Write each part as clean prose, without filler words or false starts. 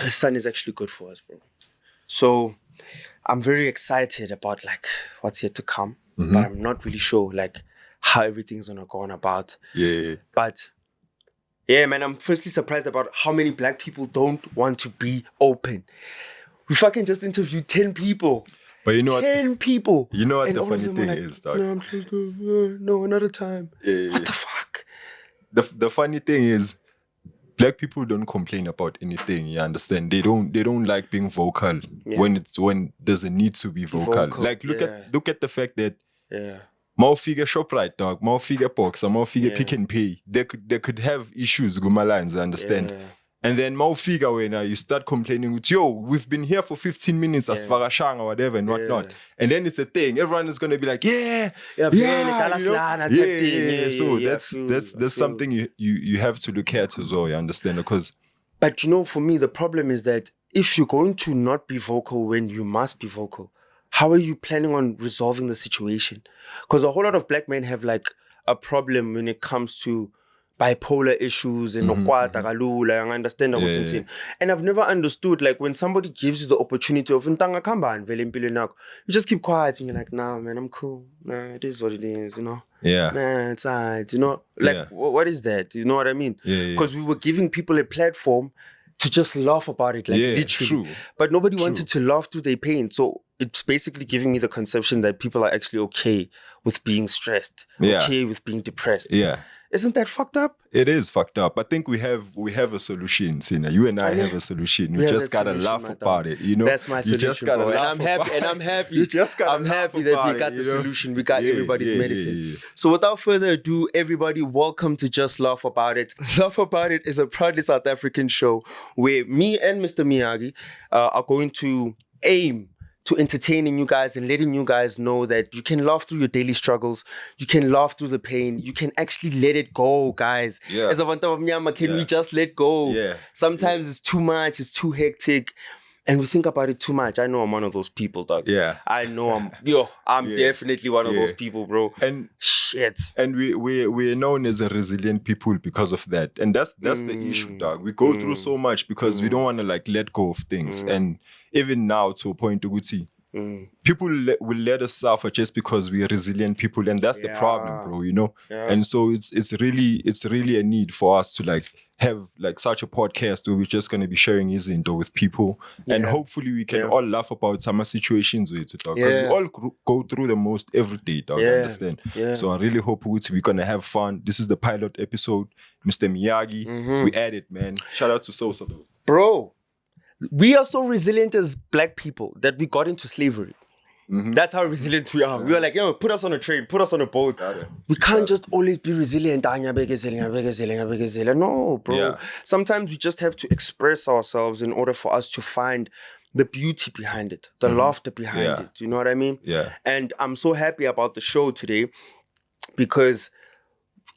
The sun is actually good for us, bro. So I'm very excited about like what's yet to come, but I'm not really sure like how everything's gonna go on about. Yeah. But yeah, man, I'm firstly surprised about how many black people don't want to be open. We fucking just interviewed 10 people. But you know 10 people. You know what And the all of funny them were thing like, is, dog? no, I'm close to, no, another time. Yeah. What the fuck? The funny thing is, black people don't complain about anything. You understand? They don't like being vocal when there's a need to be vocal. Like look at the fact that more figure ShopRite, dog, more figure Boxer, more figure Pick and Pay. They could have issues, Guma lines, I understand. And then more figure when you start complaining with, yo, we've been here for 15 minutes as Farashang or whatever and whatnot. And then it's a thing. Everyone is gonna be like, So that's something you have to look at as well, you understand? Because but you know, for me, the problem is that if you're going to not be vocal when you must be vocal, how are you planning on resolving the situation? Because a whole lot of black men have like a problem when it comes to bipolar issues and I understand. And I've never understood, like, when somebody gives you the opportunity of you just keep quiet and you're like, nah, man, I'm cool. Nah, it is what it is, you know? Nah, it's alright, you know? Like, what is that? You know what I mean? Because we were giving people a platform to just laugh about it, like literally. True. But nobody wanted to laugh through their pain. So it's basically giving me the conception that people are actually okay with being stressed, okay with being depressed. Isn't that fucked up? It is fucked up. I think we have a solution, Sina. You and I have a solution. You just gotta laugh about it. You know, that's my solution. You just gotta laugh. And I'm happy. You just gotta I'm happy that we got the solution. We got everybody's medicine. So without further ado, everybody, welcome to Just Laugh About It. Laugh About It is a proudly South African show where me and Mr. Miyagi are going to aim to entertaining you guys and letting you guys know that you can laugh through your daily struggles, you can laugh through the pain, you can actually let it go, guys. As a Banta of Myanmar, can we just let go? Sometimes it's too much, it's too hectic, and we think about it too much. I know I'm one of those people, dog. I know I'm definitely one of those people, bro. And shit. And we're known as a resilient people because of that. And that's the issue, dog. We go through so much because we don't want to like let go of things. And even now, to a point, Uguti, people will let us suffer just because we are resilient people, and that's the problem, bro. You know. And so it's really a need for us to like have like such a podcast where we're just gonna be sharing his info with people, and hopefully we can all laugh about some situations with it, dog. Because we all go through the most every day, dog. Understand? So I really hope we're gonna have fun. This is the pilot episode, Mr. Miyagi. We at it, man. Shout out to Sosa, though. Bro. We are so resilient as black people that we got into slavery. That's how resilient we are. We are like, put us on a train, put us on a boat. We can't just always be resilient. No, bro. Sometimes we just have to express ourselves in order for us to find the beauty behind it, the laughter behind it. You know what I mean? And I'm so happy about the show today because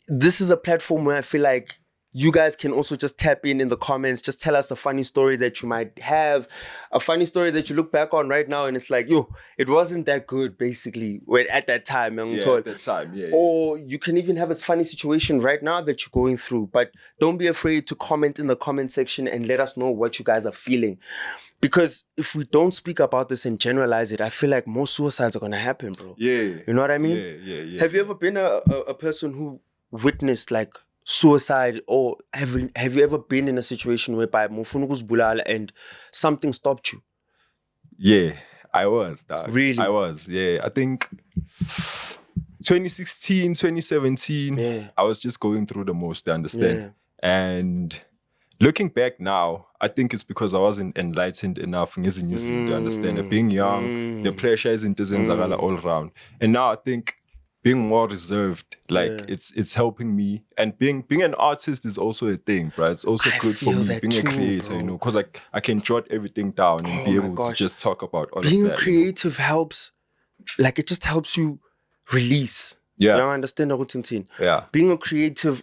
this is a platform where I feel like you guys can also just tap in the comments. Just tell us a funny story that you might have, a funny story that you look back on right now and it's like, it wasn't that good, basically, at that time. At that time, Or you can even have a funny situation right now that you're going through. But don't be afraid to comment in the comment section and let us know what you guys are feeling. Because if we don't speak about this and generalize it, I feel like more suicides are going to happen, bro. You know what I mean? Have you ever been a person who witnessed like suicide, or have you ever been in a situation whereby and something stopped you? I was, dog. Really? I was, I think 2016, 2017, I was just going through the most, I understand. And looking back now, I think it's because I wasn't enlightened enough to understand. Being young, the pressure isn't all around. And now I think being more reserved, like it's helping me. And being an artist is also a thing, right? It's also good for me being a creator, bro. You know, because I can jot everything down and be able to just talk about all of that. Being creative helps, like it just helps you release. You know, understand the routine. Yeah. Being a creative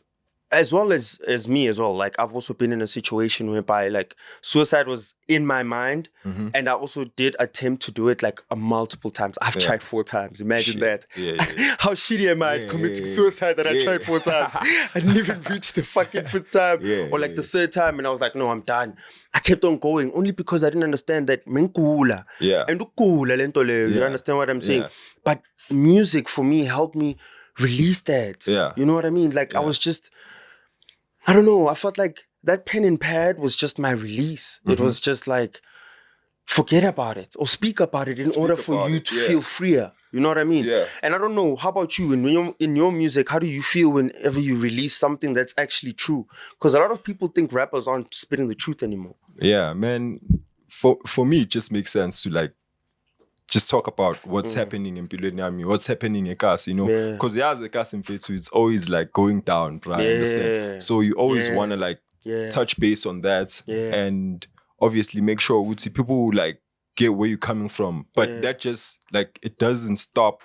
as well as me as well, like I've also been in a situation whereby like suicide was in my mind, and I also did attempt to do it like multiple times. I've tried 4 times. Imagine that. How shitty am I at committing suicide that I tried 4 times? I didn't even reach the fucking 5th time or like the 3rd time, and I was like, no, I'm done. I kept on going only because I didn't understand that menkula. And ukula lento leyo. You understand what I'm saying? But music for me helped me release that. You know what I mean? Like I was just, I don't know, I felt like that pen and pad was just my release. It was just like, forget about it or speak about it in order for you to feel freer. You know what I mean? And I don't know, how about you? In your music, how do you feel whenever you release something that's actually true? Because a lot of people think rappers aren't spitting the truth anymore. Yeah, man. For me, it just makes sense to like just talk about what's happening in Pilweni, what's happening in Kas, you know? Because as a Kas in Fetu, it's always like going down, right? Understand? So you always want to like touch base on that and obviously make sure people like get where you're coming from. But that just like, it doesn't stop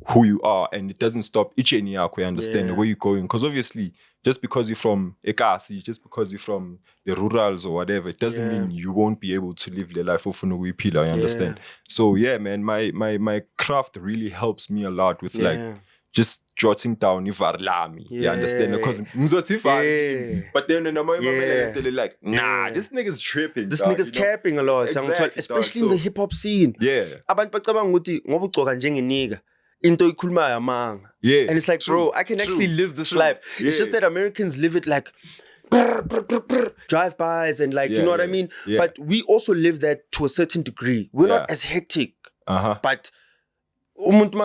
who you are and it doesn't stop each and every understand where you're going. Because obviously, just because you're from Ekasi, just because you're from the rurals or whatever, it doesn't mean you won't be able to live the life of Funuwi Pila, I understand. So yeah, man, my craft really helps me a lot with like just jotting down Ivarlami. You understand? Because but then in the like, nah, this nigga's tripping. This nigga's capping a lot, exactly, especially in the hip hop scene. Abantu bacabanga ukuthi ngoba ugcoka njengenigga into ikhulumayo amanga. And it's like, bro, I can actually live this life. It's just that Americans live it like drive-bys and like, you know what I mean? But we also live that to a certain degree. We're not as hectic. But umuntu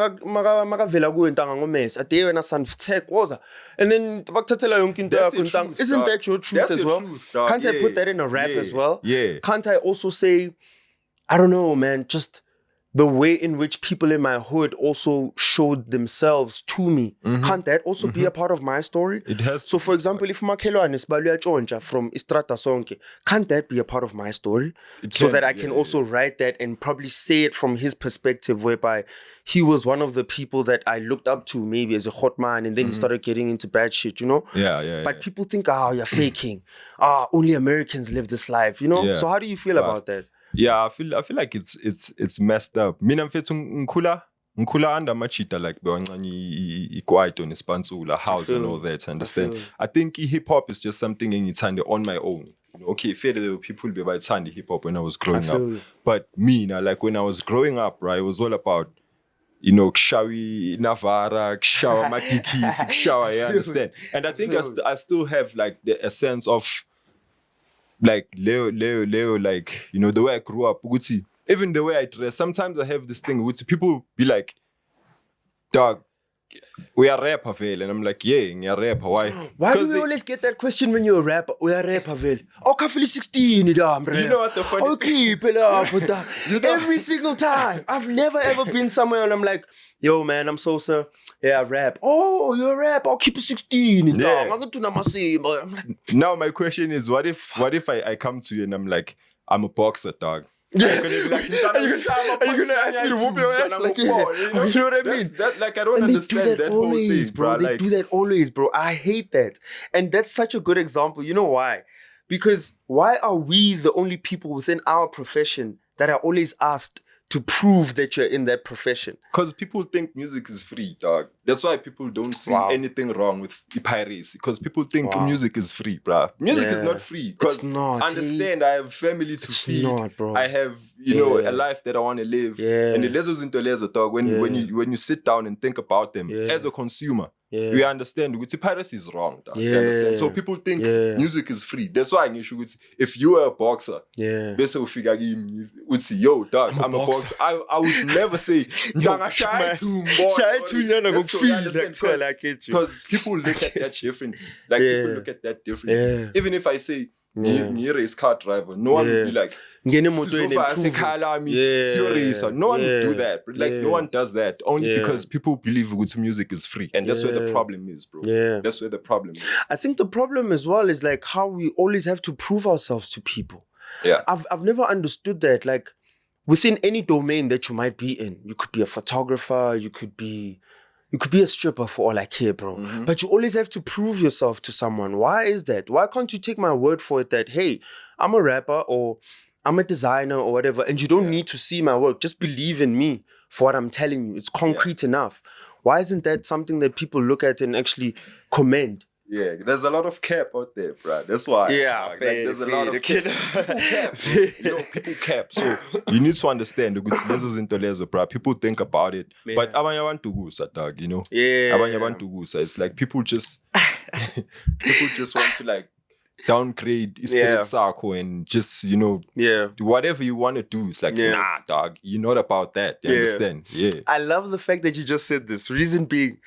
makavela kuwe ntanga ngomesa ade wena sanftech woza and then bakuthathela yonke into yakho ntanga. Isn't that your truth as well? Can't I put that in a rap as well? Can't I also say, I don't know, man, just the way in which people in my hood also showed themselves to me. Can't that also be a part of my story? It has. So for example, if Makhelwane Sibaluya Chonja from Istrata Sonke, can't that be a part of my story? So that I can also write that and probably say it from his perspective, whereby he was one of the people that I looked up to maybe as a hot man, and then he started getting into bad shit, you know? But people think, you're faking. Only Americans live this life, you know? So how do you feel about that? Yeah, I feel like it's messed up. Mina mfethu ngikhula under machita like bewancane ikwaito nespansula house and all that, understand? I think hip hop is just something engithande on my own. You know, okay, fair there were people be bayithanda hip hop when I was growing up. But me, like when I was growing up, right, it was all about, you know, kshawi Navara, kshawa matikis, kshawa, you understand? And I think I still have like a sense of like Leo, like, you know, the way I grew up, even the way I dress, sometimes I have this thing, people be like, dog, we are rapper, Vale. And I'm like, yeah, we are rapper. Why? Why do we always get that question when you're a rapper? We are rapper, Vale. Oh, Kafili 16, you know what the funny okay, every single time. I've never ever been somewhere and I'm like, yo, man, I'm so sir. Yeah, I rap. Oh, you're a rapper. I'll keep it 16. I'm like, now my question is, what if I come to you and I'm like, I'm a boxer, dog? You're gonna be like, are you gonna ask me to whoop your ass? Like, you know what I mean? Like, I don't understand that whole thing, bro. They do that always, bro. I hate that. And that's such a good example. You know why? Because why are we the only people within our profession that are always asked to prove that you're in that profession? Because people think music is free, dog. That's why people don't see anything wrong with piracy. Because people think music is free, bruh. Music is not free. It's not. Understand, I have family to feed. Not, bro. I have, you know, a life that I want to live. And the lessons into lezo, dog. When you sit down and think about them as a consumer, we understand piracy is wrong, dog. You understand? So people think music is free. That's why if you were a boxer, would say, yo, dog, I'm a boxer. I would never say, because people look at that different. Like people look at that different. Even if I say you're a race car driver, no one would be like, no one would do that. Like no one does that. Only because people believe good music is free. And that's where the problem is, bro. That's where the problem is. I think the problem as well is like how we always have to prove ourselves to people. I've never understood that. Like within any domain that you might be in, you could be a photographer, you could be, You could be a stripper for all I care, bro. But you always have to prove yourself to someone. Why is that? Why can't you take my word for it that, hey, I'm a rapper or I'm a designer or whatever, and you don't need to see my work. Just believe in me for what I'm telling you. It's concrete enough. Why isn't that something that people look at and actually commend? Yeah, there's a lot of cap out there, bro. That's why. Yeah, like, there's a lot of cap. People cap, bro. People cap. So you need to understand, bro. People think about it, but abanye abantu kusa, dog. You know. Yeah. Abanye abantu kusa. It's like people just want to like downgrade spirit circle and just, you know, do whatever you want to do. It's like, nah, dog. You're not about that. You understand? Yeah. I love the fact that you just said this. Reason being,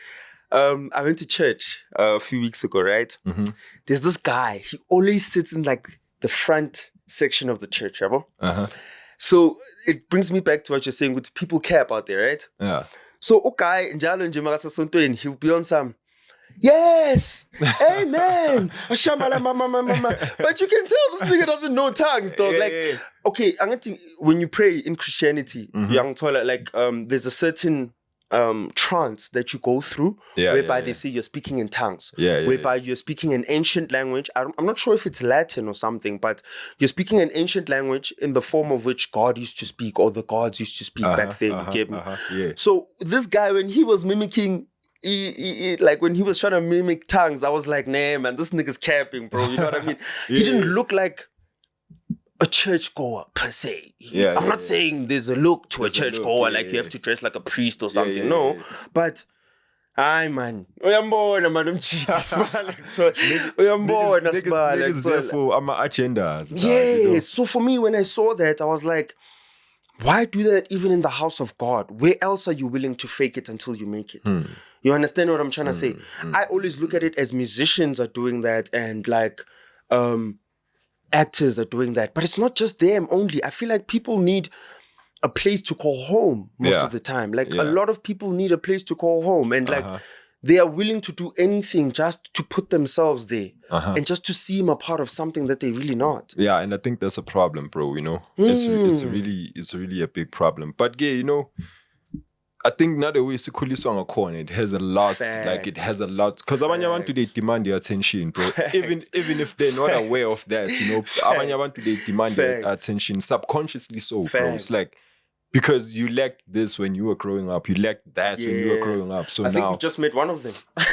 I went to church a few weeks ago, right? There's this guy. He always sits in like the front section of the church, right? So it brings me back to what you're saying with people cap out there, right? Yeah. So okay, he'll be on some, yes, amen. But you can tell this nigga doesn't know tongues, dog. Okay, I'm gonna when you pray in Christianity, there's a certain trance that you go through whereby they say you're speaking in tongues, whereby you're speaking an ancient language. I'm not sure if it's Latin or something, but you're speaking an ancient language in the form of which God used to speak or the gods used to speak back then. You get me? So this guy, when he was mimicking, like when he was trying to mimic tongues, I was like, nah, man, this nigga's capping, bro. You know what I mean? He didn't look like a churchgoer per se. I'm not saying there's a look to a churchgoer, like you have to dress like a priest or something. No, but man, uyambona man umchita smile. Niggas there for agendas. Yeah. So for me, when I saw that, I was like, why do that even in the house of God? Where else are you willing to fake it until you make it? You understand what I'm trying to say? I always look at it as musicians are doing that and like actors are doing that. But it's not just them only. I feel like people need a place to call home most of the time. Like a lot of people need a place to call home. And like they are willing to do anything just to put themselves there and just to seem a part of something that they're really not. Yeah, and I think that's a problem, bro, you know. It's really a big problem. But yeah, you know, I think now the way Sikuliswang a corner, it has a lot, because abanye abantu they demand their attention, bro. Even if they're not aware of that, you know, abanye abantu they demand their attention subconsciously, so bro. It's like, because you lacked this when you were growing up, you lacked that when you were growing up. So I think we just met one of them. I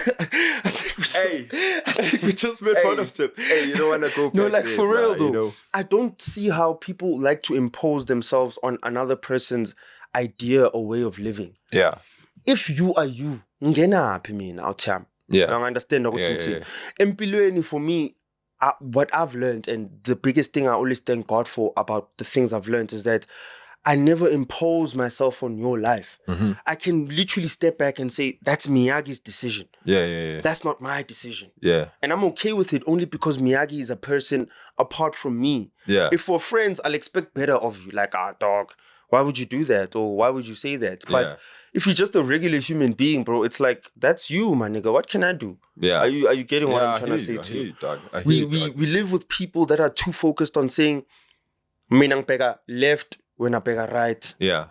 think we just met one of them. Hey, you don't want to go back. No, like there, for real though. You know? I don't see how people like to impose themselves on another person's idea or way of living. Yeah. If you are you, ngena aphi mina awuthami. Yeah. I understand ukuthi empilweni for me, what I've learned, and the biggest thing I always thank God for about the things I've learned, is that I never impose myself on your life. I can literally step back and say, that's Miyagi's decision. Yeah. That's not my decision. Yeah. And I'm okay with it only because Miyagi is a person apart from me. Yeah. If we're friends, I'll expect better of you. Like, dog, why would you do that? Or why would you say that? But if you're just a regular human being, bro, it's like, that's you, my nigga. What can I do? Yeah. Are you getting what I'm trying to say to you? We live with people that are too focused on saying, mina ngibheka left, when I beg right. Yeah.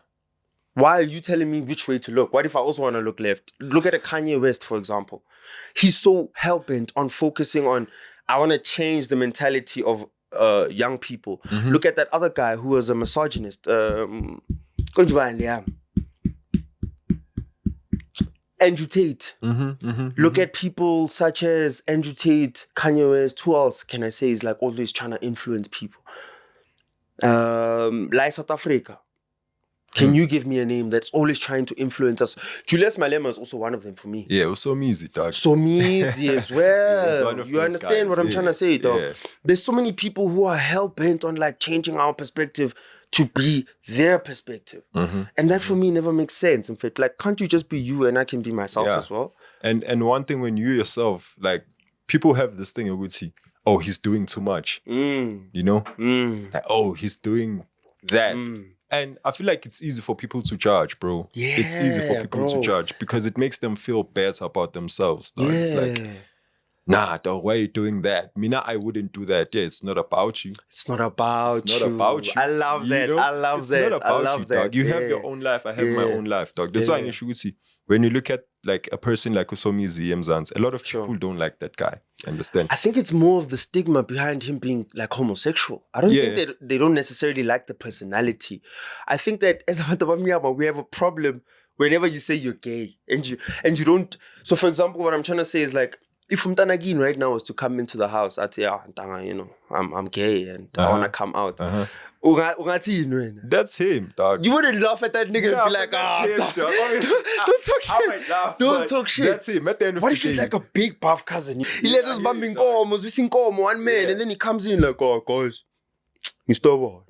Why are you telling me which way to look? What if I also want to look left? Look at a Kanye West, for example. He's so hell-bent on focusing on, I want to change the mentality of young people. Look at that other guy who was a misogynist. Khuzwayo. Andrew Tate. Look at people such as Andrew Tate, Kanye West. Who else can I say is like always trying to influence people? Like South Africa. Can you give me a name that's always trying to influence us? Julius Malema is also one of them for me. Yeah, it was so easy, dog. So easy as well. You understand guys. What I'm trying to say, dog? There's so many people who are hell-bent on like changing our perspective to be their perspective. And that for me never makes sense. In fact, like, can't you just be you and I can be myself as well? And one thing, when you yourself, like, people have this thing, I would see, oh, he's doing too much. You know? Like, oh, he's doing that. And I feel like it's easy for people to judge, bro. Yeah, it's easy for people to judge because it makes them feel better about themselves. Dog. It's like, nah, dog, why are you doing that? Mina, I wouldn't do that. Yeah, it's not about you. It's not about you. I love that. Know? I love it's that. Not about I love you, that. dog. You have your own life. I have my own life, dog. That's why you should see. When you look at Mm. a person like Usomi Ziyemzans, a lot of Sure. people don't like that guy. Understand? I think it's more of the stigma behind him being like homosexual. I don't think that they don't necessarily like the personality. I think that as a we have a problem whenever you say you're gay and you don't. So for example, what I'm trying to say is like, if Umtanagin right now was to come into the house, I'd say, I'm gay and I want to come out. That's him, dog. You wouldn't laugh at that nigga and be like, don't talk shit. I might laugh, Don't talk shit. That's him. At the end of What the if he's day, like a big buff cousin? He lets us bumping comos, we sing como, one man, and then he comes in like, oh, guys, you stubborn.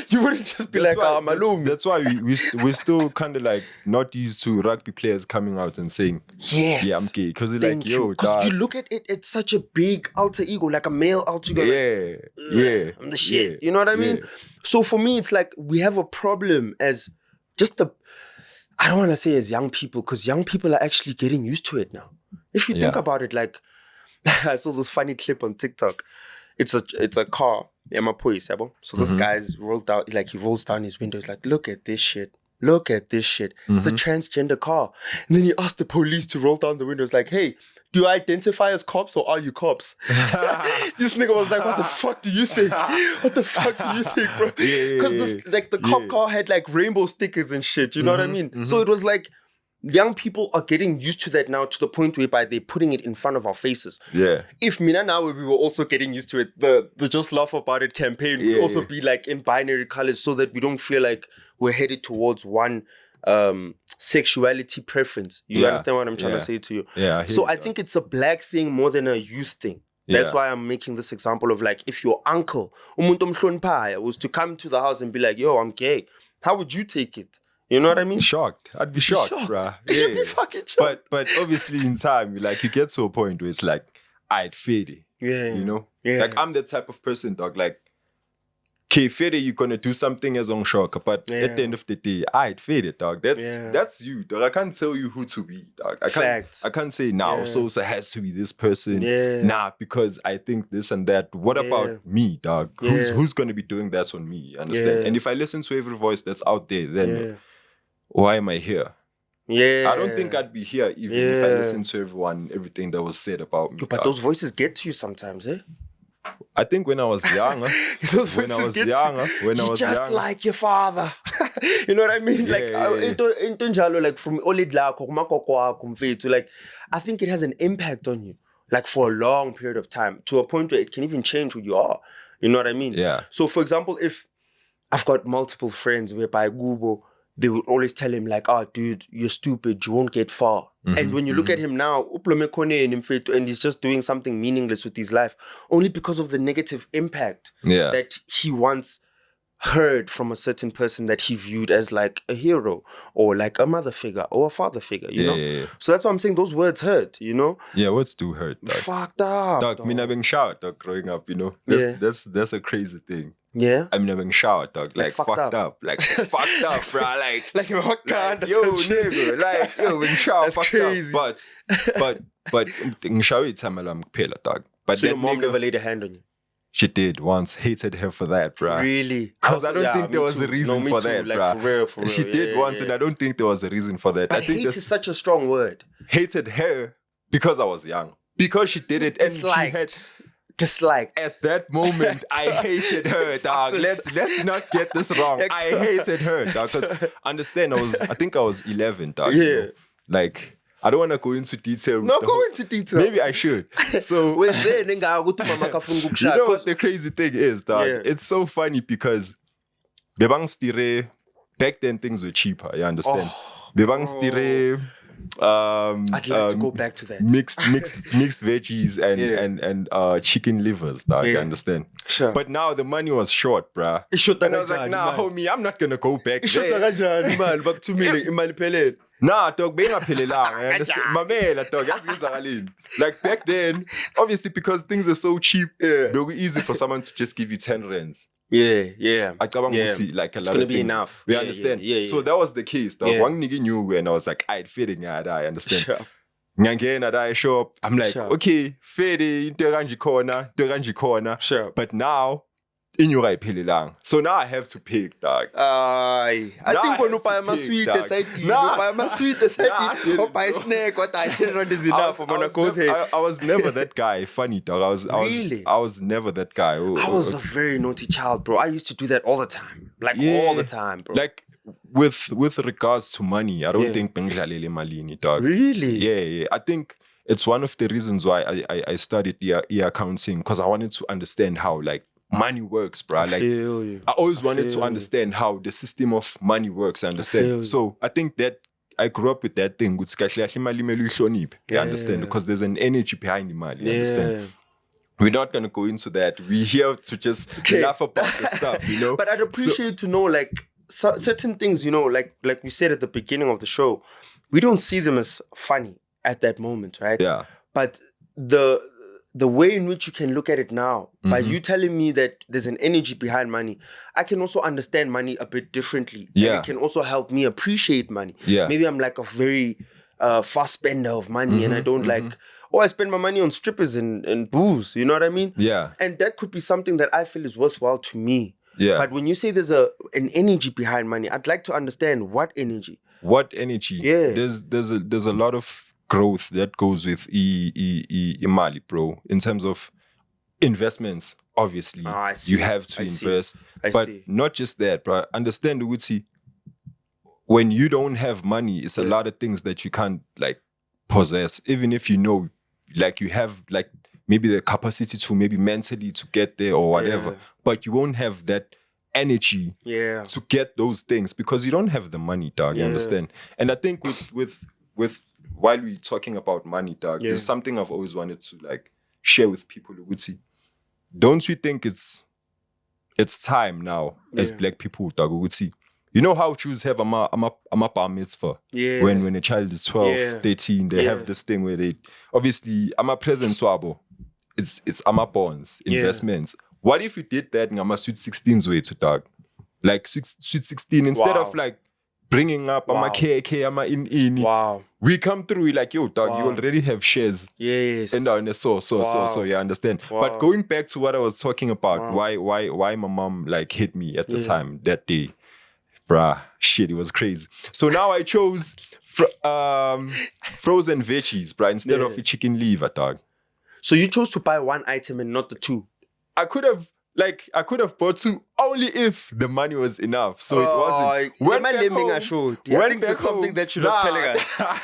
You wouldn't just be like, malum. That's why we're still kind of like not used to rugby players coming out and saying, yes, yeah, I'm gay. Because they're like, yo, because you look at it, it's such a big alter ego, like a male alter ego. Yeah. I'm the shit. Yeah, you know what I mean? yeah. So for me, it's like we have a problem as just I don't want to say as young people, because young people are actually getting used to it now. If you think about it, like I saw this funny clip on TikTok. It's a car. So this guy's rolled down, like he rolls down his window. He's like, look at this shit. Look at this shit. It's a transgender car. And then he asked the police to roll down the window. It's like, hey, do you identify as cops or are you cops? This nigga was like, what the fuck do you think? What the fuck do you think, bro? Because the cop car had like rainbow stickers and shit. You know what I mean? So it was like, young people are getting used to that now to the point whereby they're putting it in front of our faces. Yeah. If Mina now we were also getting used to it, the Just Laugh About It campaign would also be like in binary colors so that we don't feel like we're headed towards one sexuality preference. You understand what I'm trying to say to you? Yeah. I think it's a black thing more than a youth thing. That's why I'm making this example of like, if your uncle, umuntu omhloniphaya, was to come to the house and be like, yo, I'm gay, how would you take it? You know what I mean? Shocked. I'd be shocked, bruh. You'd be fucking shocked. But obviously in time, like you get to a point where it's like, I'd fade it. Yeah. You know? Yeah. Like I'm the type of person, dog, like, okay, fade it, you're gonna do something as on shock, but at the end of the day, I'd fade it, dog. That's you, dog. I can't tell you who to be, dog. I can't say now, so has to be this person. Nah, because I think this and that. What about me, dog? Who's gonna be doing that on me? You understand? And if I listen to every voice that's out there, then why am I here? I don't think I'd be here even if I listened to everything that was said about me. But those voices get to you sometimes, eh? I think when I was younger, just like your father. You know what I mean? Like from like I think it has an impact on you, like for a long period of time, to a point where it can even change who you are. You know what I mean? Yeah. So for example, if I've got multiple friends whereby Google, they would always tell him like, oh, dude, you're stupid, you won't get far. And when you look at him now, and he's just doing something meaningless with his life, only because of the negative impact that he once heard from a certain person that he viewed as like a hero or like a mother figure or a father figure, you know? Yeah. So that's why I'm saying those words hurt, you know? Yeah, words do hurt. Dog. Fucked up. Dog, me having showered, dog, growing up, you know? That's a crazy thing. Yeah. I'm never showered, dog. Like fucked up. Like fucked up, bro. Like what kind of yo, nigga. Like yo, when shower that's fucked crazy. Up. But in shower it's pela, dog. But so your mom never laid a hand on you? She did once. Hated her for that, bro. Really? Because I don't think there was a reason for that, like, bro. For real. She did once, and I don't think there was a reason for that. But I think hate is such a strong word. Hated her because I was young. Because she did it, and she had. Dislike. At that moment, I hated her, dog. Let's not get this wrong. I hated her, dog. Because understand, I think I was 11, dog. Yeah. You know? Like, I don't want to go into detail. No, go into detail. Maybe I should. So, you know what the crazy thing is, dog? Yeah. It's so funny because bebang stire, back then things were cheaper, you understand? Bebang stire, I'd like to go back to that. Mixed veggies and chicken livers, dog, you understand? Sure. But now the money was short, bruh. And I was like, nah, homie, I'm not gonna go back there. Back to me, Nah, dog, being a pelelang, I understand. Mamela, dog, like back then, obviously because things were so cheap, they were easy for someone to just give you 10 rands. Yeah. I like a lot it's of gonna be things. enough. We understand. Yeah. So that was the case. Dog. One nigga knew when I was like, I'd fitting, I understand. Sure. Again, I show up. I'm like, okay, fade, corner. Sure. But now, inyuka iphelelanga. So now I have to pick, dog. I Now think I when you have buy to my pick, sweet, dog. the side, Nah. buy my sweet, the Nah, side, or buy snack, what I said on is enough. I'm gonna go there. I was never that guy. Funny, dog. Really? I was never that guy. I was a very naughty child, bro. I used to do that all the time, like all the time, bro. Like with regards to money, I don't think bengidlalele malini, dog. Really? Yeah. I think it's one of the reasons why I studied accounting, because I wanted to understand how like money works, bro. Like Feel you. I always wanted to understand how the system of money works. I feel understand. you. So I think that I grew up with that thing. You understand? Because there's an energy behind the money. You understand? We're not gonna go into that. We're here to just laugh about the stuff, you know. But I'd appreciate to know, like, certain things, you know, like we said at the beginning of the show, we don't see them as funny at that moment, right? Yeah. But the way in which you can look at it now, by you telling me that there's an energy behind money, I can also understand money a bit differently. Yeah. And it can also help me appreciate money. Yeah. Maybe I'm like a very fast spender of money, and I don't I spend my money on strippers and booze, you know what I mean? Yeah. And that could be something that I feel is worthwhile to me. Yeah. But when you say there's an energy behind money, I'd like to understand what energy. What energy? Yeah. There's a lot of growth that goes with Mali, bro. In terms of investments, obviously, I see. you have to invest. I see. Not just that, bro. Understand, Uguti, when you don't have money, it's a lot of things that you can't like possess. Even if you know, like you have like maybe the capacity to maybe mentally to get there or whatever, but you won't have that energy to get those things because you don't have the money, dog. You understand? And I think with while we're talking about money, dog, there's something I've always wanted to like share with people who would see. Don't you think it's time now as black people, dog, who would see? You know how Jews have a bar mitzvah? Yeah. When a child is 12, 13, they have this thing where they obviously I'm a present swabo. It's ama bonds, investments. What if you did that in a sweet 16's way to dog? Like sweet 16 instead of like bringing up ama KK, ama in. Wow. We come through, we like, yo, dog, you already have shares. Yes. And so, you understand. Wow. But going back to what I was talking about, why my mom like hit me at the time, that day. Bruh, shit, it was crazy. So now I chose frozen veggies, bruh, instead of a chicken liver, dog. So you chose to buy one item and not the two? I could have bought two only if the money was enough. So it wasn't. I think there's something that you're not telling us.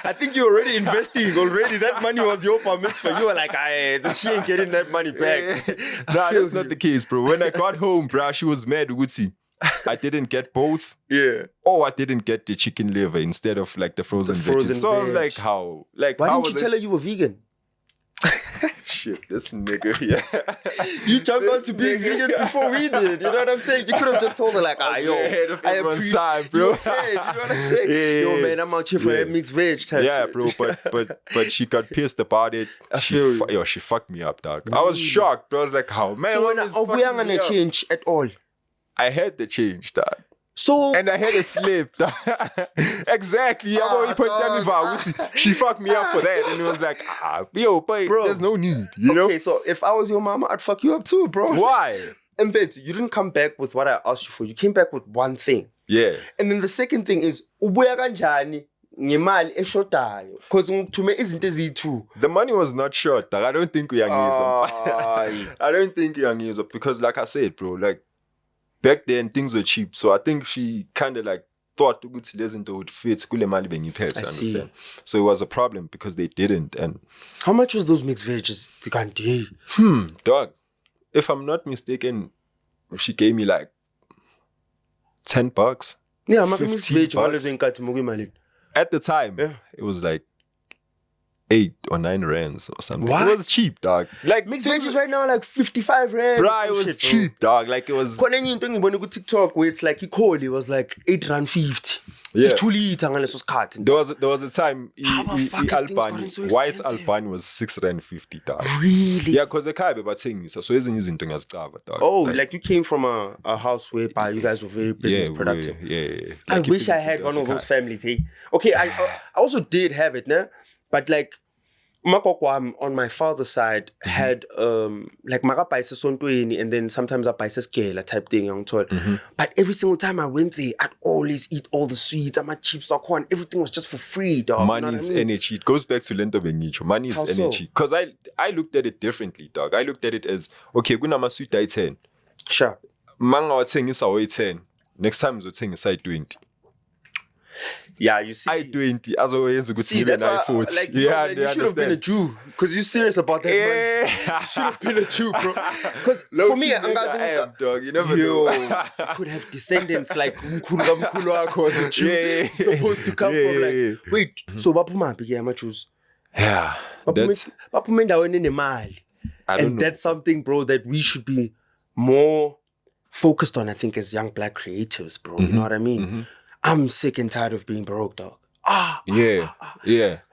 I think you're already investing. Already, that money was your permits for you. Were like, she ain't getting that money back. Nah, that's not the case, bro. When I got home, bruh, she was mad, Uguti. I didn't get both. Yeah. Or I didn't get the chicken liver instead of like the frozen veggies. So I was like, how? Like, why didn't you tell her you were vegan? Shit, this nigga here. You jumped on to being vegan before we did. You know what I'm saying? You could have just told her like, I appreciate, bro. You know what I'm saying? Yo, man, I'm out here for that mixed veg type shit. Bro, but she got pissed about it. She fucked me up, dog. I was shocked. I was like, how, man? So when are gonna change at all? I had the change, dog. So and I had a slip. Exactly. She fucked me up for that. And it was like, yo, but bro, there's no need. You know? Okay, so if I was your mama, I'd fuck you up too, bro. Why? And then you didn't come back with what I asked you for. You came back with one thing. Yeah. And then the second thing is, ubuya kanjani ngemali eshotayo? Because to me isn't easy too. The money was not short. I don't think we are I don't think we are because like I said, bro, like back then things were cheap, so I think she kind of like thought ukuthi lezinto would fit kule mali bengiphethe, understand? So it was a problem because they didn't. And how much was those mixed veggies? Dog, if I'm not mistaken, she gave me like $10. Yeah, I'm mixed veg. At the time, it was like 8 or 9 rands or something. What? It was cheap, dog. Like mixed veggies right now like 55 rands. Bro, it was cheap, dog. Like it was. When you go TikTok where it's like it was like 8 rand 50. Yeah. It's 2 liters unless it's cut. There was a time white Albany was 6 rand 50, dog. Really? Yeah, because the car about saying this, so isn't using things as dog. Oh, like you came from a house where you guys were very business productive. Yeah. Like I wish I had one of those families, hey. Okay, I also did have it, nah? But like Umakoko on my father's side had like makapaisa sontweni and then sometimes a paisa scale type thing young told. But every single time I went there, I'd always eat all the sweets, my chips, or corn, everything was just for free, dog. Money is energy. It goes back to Lento Bengicho. Money is How so? energy. Because I looked at it differently, dog. I looked at it as, okay, kunama sweet I 10. Sure. Manga wa thing is away 10. Next time we'll thing is I 20. Yeah, you see. I 20 as always a good See, million that's I why, 40. like, Yeah, man, you should have been a Jew because you're serious about that money. You should have been a Jew, bro. Because for me, I am, dog. You never yo, know. I could have descendants like Mkulu wako was a Jew. Yeah. Supposed to come from like, wait, so bapuma bigya ama-Jews? Yeah, that's, Bapuma endaweni enemali. I don't And know. that's something, bro, that we should be more focused on, I think, as young black creatives, bro. You know what I mean? I'm sick and tired of being broke, dog. Yeah.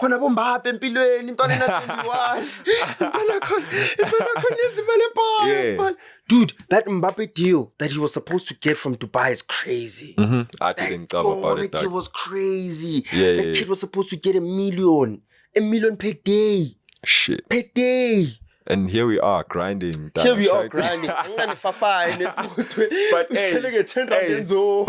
Khona bombapha empilweni intwana ena-21 impela khona yenza imali Yeah. ebhasi. Dude, that Mbappe deal that he was supposed to get from Dubai is crazy. I didn't talk about That it, kid dog. was crazy. Yeah, That yeah, kid was supposed to get $1 million per day. Shit. Per day. And here we are grinding. dog. Here we are Trying to- grinding. But hey, selling a 10 hey, rand Enzo.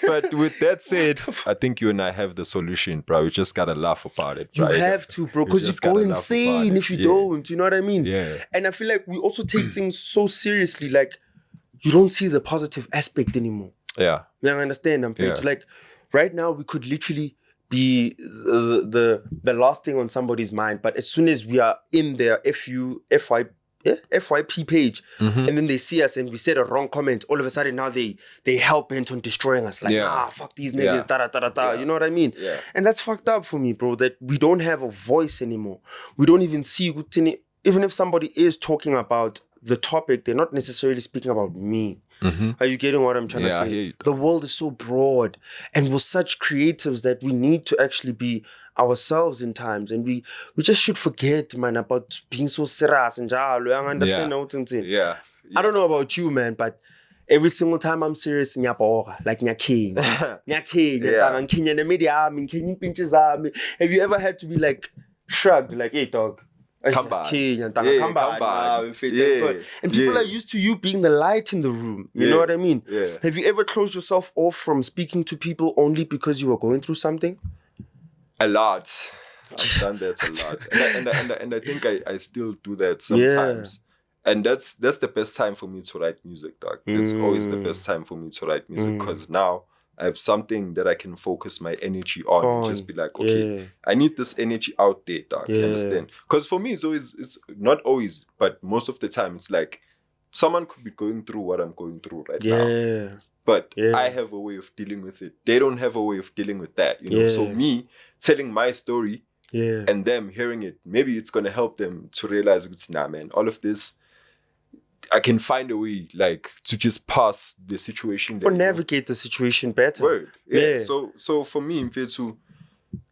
but with that said, I think you and I have the solution, bro. We just gotta laugh about it. You bro. have to, bro, because you just go gotta laugh insane about if you it. don't. You know what I mean? Yeah. And I feel like we also take things so seriously. Like, you don't see the positive aspect anymore. Yeah. You understand? I'm Yeah. like, right now we could literally be the last thing on somebody's mind, but as soon as we are in their FYP page, and then they see us and we said a wrong comment, all of a sudden now they hell bent on destroying us. Like, Yeah. fuck these niggas, da. You know what I mean? Yeah. And that's fucked up for me, bro, that we don't have a voice anymore. We don't even see, even if somebody is talking about the topic, they're not necessarily speaking about me. Are you getting what I'm trying to Yeah, I say? hear you. The world is so broad, and we're such creatives that we need to actually be ourselves in times, and we just should forget, man, about being so serious and jalo. I understand what I'm saying. Yeah. I don't know about you, man, but every single time I'm serious, nyabora, like nyakenya, nyakenya, the media, nyakenya. Have you ever had to be like shrugged, like, hey, dog? Come back. Come come back. back. And people are used to you being the light in the room. You know what I mean? Yeah. Have you ever closed yourself off from speaking to people only because you were going through something? A lot. I've done that a lot. And I think I still do that sometimes. And that's the best time for me to write music, dog. It's always the best time for me to write music because now I have something that I can focus my energy on and just be like, okay, I need this energy out there, dog. You understand? Because for me, it's not always, but most of the time, it's like someone could be going through what I'm going through right now. But I have a way of dealing with it. They don't have a way of dealing with that, you know? So me telling my story and them hearing it, maybe it's going to help them to realize it's, nah, man, all of this, I can find a way, like, to just pass the situation. Or navigate the situation better. Word. Yeah. So for me, Mfethu,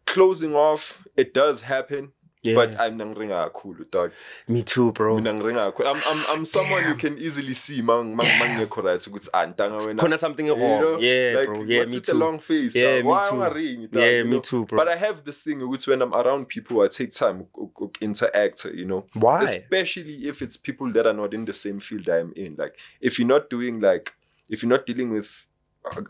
closing off, it does happen. But I'm nangringa cool, dog. Me too, bro. I'm someone you can easily see mang right. So it's Kona something wrong. Yeah, like, bro. Yeah, what's me with too. the long face? Yeah, dog? me Why too. am I ring, dog, Yeah, you me know? too, bro. But I have this thing which when I'm around people, I take time to interact, you know. Why? Especially if it's people that are not in the same field I'm in. Like if you're not dealing with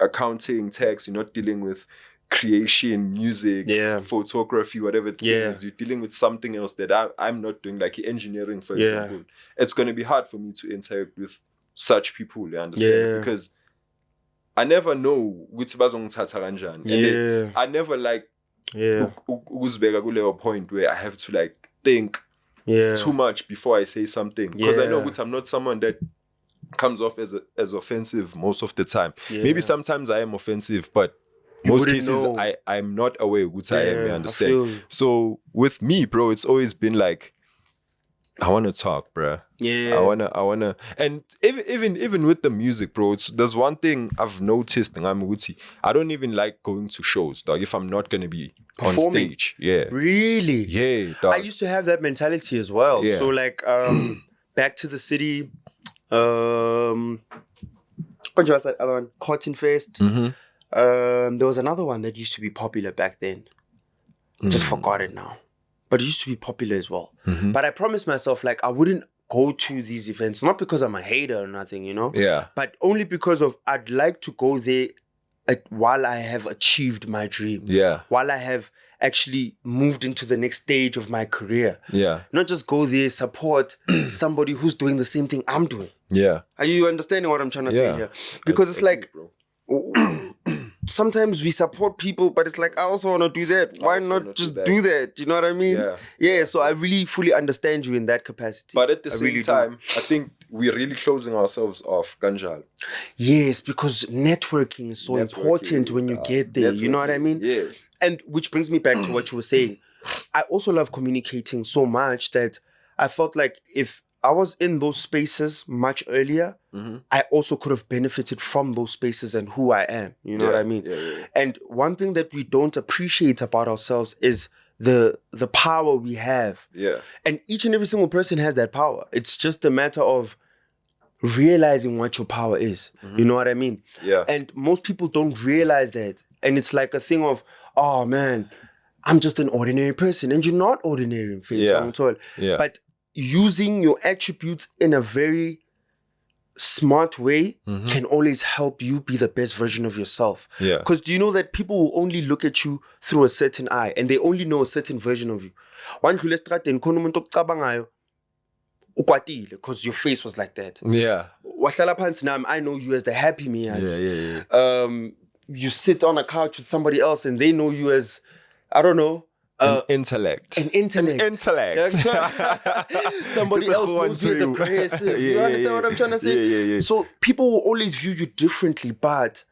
accounting, tax, you're not dealing with creation, music, photography, whatever the thing is, you're dealing with something else that I'm not doing, like engineering, for example. It's going to be hard for me to interact with such people, you understand? Because I never know which bazongithatha kanjani. And I never like ukuzibeka kuleyo point where I have to like think too much before I say something. Because I know which I'm not someone that comes off as offensive most of the time. Maybe sometimes I am offensive, but most cases I'm not aware which I am, you understand? So with me, bro, it's always been like, I want to talk, bro. I wanna, and even with the music, bro, there's one thing I've noticed, and I don't even like going to shows, dog, if I'm not gonna be performing on stage. Yeah. Really? Yeah, dog. I used to have that mentality as well. Yeah. So like, back to the city, what was that other one? Cotton Fest. There was another one that used to be popular back then. Just forgot it now. but it used to be popular as well. But I promised myself, like, I wouldn't go to these events, not because I'm a hater or nothing, you know? Yeah. But only because of I'd like to go there while I have achieved my dream. Yeah. While I have actually moved into the next stage of my career. Yeah. Not just go there, support somebody who's doing the same thing I'm doing. Yeah. Are you understanding what I'm trying to say here? Because it's like, sometimes we support people, but it's like, I also want to do that. Why not just do that? You know what I mean? Yeah, so I really fully understand you in that capacity. But at the same time, I think we're really closing ourselves off, Ganjal. Yes, because networking is so important when you get there. You know what I mean? Yeah. And which brings me back to what you were saying. I also love communicating so much that I felt like if I was in those spaces much earlier, I also could have benefited from those spaces and who I am. You know what I mean? Yeah. And one thing that we don't appreciate about ourselves is the power we have. Yeah. And each and every single person has that power. It's just a matter of realizing what your power is. You know what I mean? Yeah. And most people don't realize that. And it's like a thing of, oh man, I'm just an ordinary person. And you're not ordinary in faith. Yeah. But using your attributes in a very smart way can always help you be the best version of yourself. Yeah. Because do you know that people will only look at you through a certain eye and they only know a certain version of you. Because your face was like that. Yeah. I know you as the happy Miyagi. Yeah. You sit on a couch with somebody else and they know you as, I don't know, An intellect. Somebody else knows you as aggressive. You understand what I'm trying to say? Yeah. So people will always view you differently, but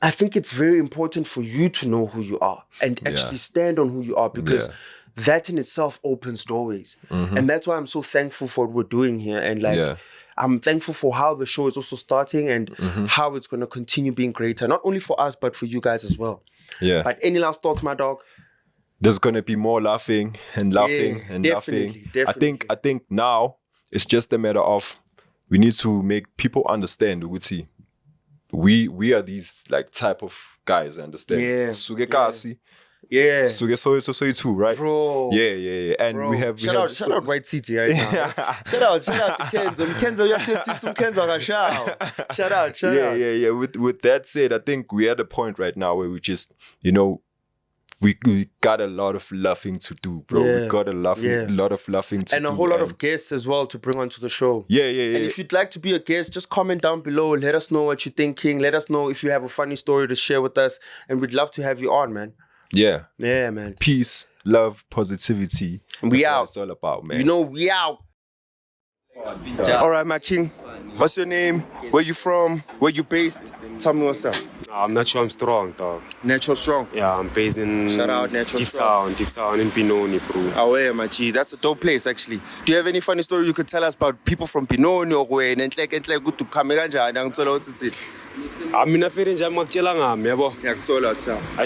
I think it's very important for you to know who you are and actually stand on who you are, because that in itself opens doorways. And that's why I'm so thankful for what we're doing here. And like, I'm thankful for how the show is also starting and how it's going to continue being greater, not only for us, but for you guys as well. Yeah. But any last thoughts, my dog? There's going to be more laughing and laughing and definitely, laughing. I think now it's just a matter of we need to make people understand, Uguti. We are these like type of guys, understand? Suge Kasi. Yeah. Suge so too, right? Bro. Yeah. And Bro. we have shout out White City right now. shout out to Kenzo. Kenzo, you have to teach some Kenzo. Shout out. Yeah. With that said, I think we're at a point right now where we just, we got a lot of laughing to do, bro. We got a lot of laughing to do. And a whole lot of guests as well to bring onto the show. Yeah. And if you'd like to be a guest, just comment down below. Let us know what you're thinking. Let us know if you have a funny story to share with us. And we'd love to have you on, man. Yeah. Yeah, man. Peace, love, positivity. We out. What it's all about, man. We out. All right, my king. What's your name? Where you from? Where you based? Tell me what's up. I'm Natural Strong, dog. Natural Strong. Yeah, I'm based in Shout out Natural Strong. D-Town in Benoni, bro. Oh yeah, my G. That's a dope place, actually. Do you have any funny story you could tell us about people from Benoni or where? And like good to come here. I'm in a feeling I'm not chilling. I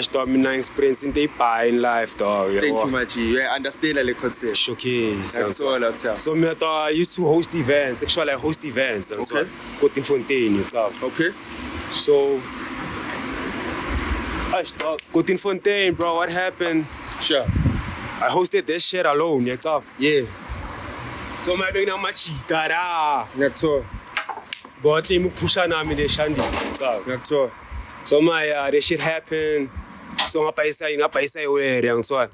start my experience in the in life, dog. Thank you, my G. I understand the concept. Showcase. So I used to host events. Actually, I host events. Okay. Got in Fontaine, okay. So I got in Fontaine, bro. What happened? Sure. I hosted this shit alone, Yeah. So my doing a cheetah. But I'm pushing on me the shandy. So my this shit happened. So I paisa where young so.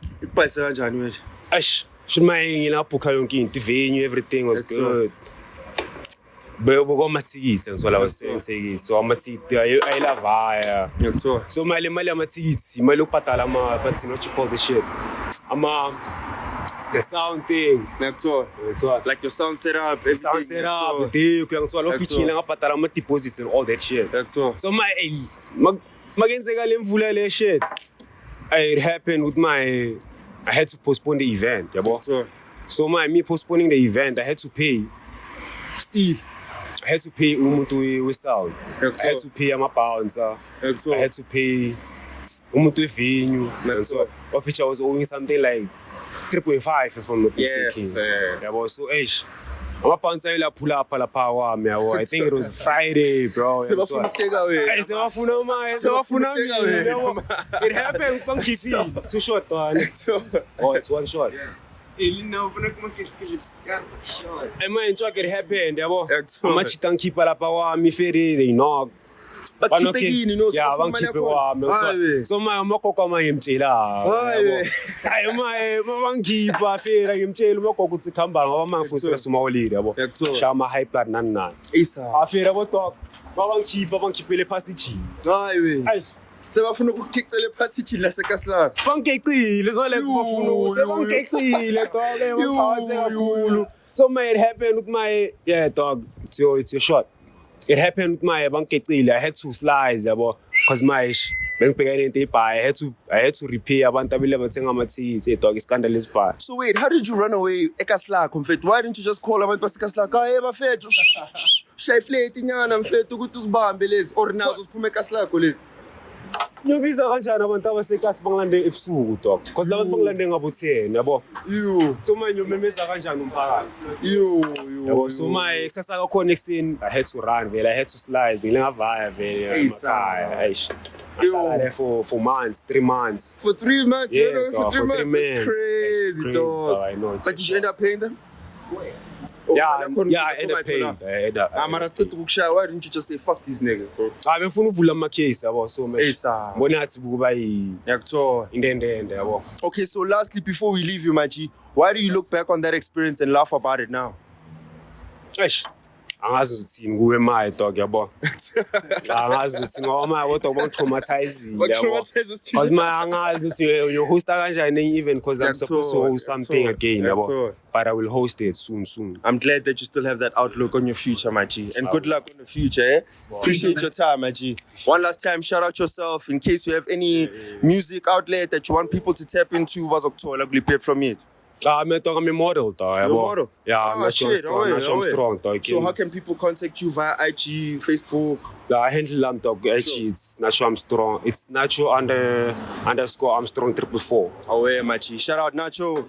Ash, should my in the venue, everything was good. But we got my tickets, that's what I was saying. So I'm a I love fire. So my tickets, my look patala but what you call the shit. I'm the sound thing. Like your sound setup, everything. Sound setup, the deposits and all that shit. So my shit. It happened with I had to postpone the event. So me postponing the event, I had to pay. Still. I had to pay umuntu with sound. I had to pay my bouncer. I had to pay umuntu with venue. Of which I was owing something like 3.5 if I'm not mistaken. Yes. So my bouncer pull up la power. I think it was Friday, bro. It happened with Too short, man. Oh, it's one shot. I might try it happened, yabo. Excellent. Much than keep lapha wami feri they know. Bakhipekile no Yeah, bangikhiphe wami. So my umakoko mangimtshela. Hayi bangikhipha fera ngimtshela umakoko uthi khamba ngoba mangifuthi suma holiday yabo. Shama high blood nani. Afera bodwa. Bangikhipele phasi ji. Hayi. Sebafuna ukukhicela ephasithini laseKaslak. Bangicile zole kubafuna sebangicile dog emaphakathi kakhulu. So may it happen with my dog. It's your shot. It happened with my bangicile. I had to slice yabo cause my bengibhekene into ibhayi. I had to repair abantu abile bathenga amathithi dog scandalous bar. So wait, how did you run away eKaslak mfethu? Why didn't you just call abantu baseKaslak? Hayi bafethu. Shay flat inyana mfethu ukuthi uzibambe lezi or nazo siphume eKaslak lezi. Ngiyobiza kanjani abantu abasekasi bangilande ebusuku dog because la bantu bangilande ngabutheni yabo so manje umemeza kanjani umphakathi yabo so manje kusasa kakhona ekseni I had to run vele I had to slice ngilengavaya vele emakhaya eish I for months 3 months for 3 months yeah, for 3 months that's crazy dog I know but did you end up paying them yeah, I ended up paying. Why didn't you just say fuck this nigga? Befuna uvula ama case yabo so much. Bonathi kuba indende yabo. Okay, so lastly before we leave you Maji, why do you look back on that experience and laugh about it now? Eish. Angazi ukuthi nguwe my dog yabo. Angazi ukuthi ngoma kodwa bangitraumatize yabo. Cause my angazi ukuthi you host kanjani even cause I'm supposed to host something again yabo. But I will host it soon. I'm glad that you still have that outlook on your future, Maji. And good luck on the future, eh? Appreciate your time, Maji. One last time, shout out yourself in case you have any music outlet that you want people to tap into. Was October, play from it. I'm a model, though. You're a model? Yeah, I'm strong. So how can people contact you via IG, Facebook? I handle dog. It's Nacho Armstrong. It's Nacho _Armstrong 444. Oh yeah, Machi. Shout out Nacho.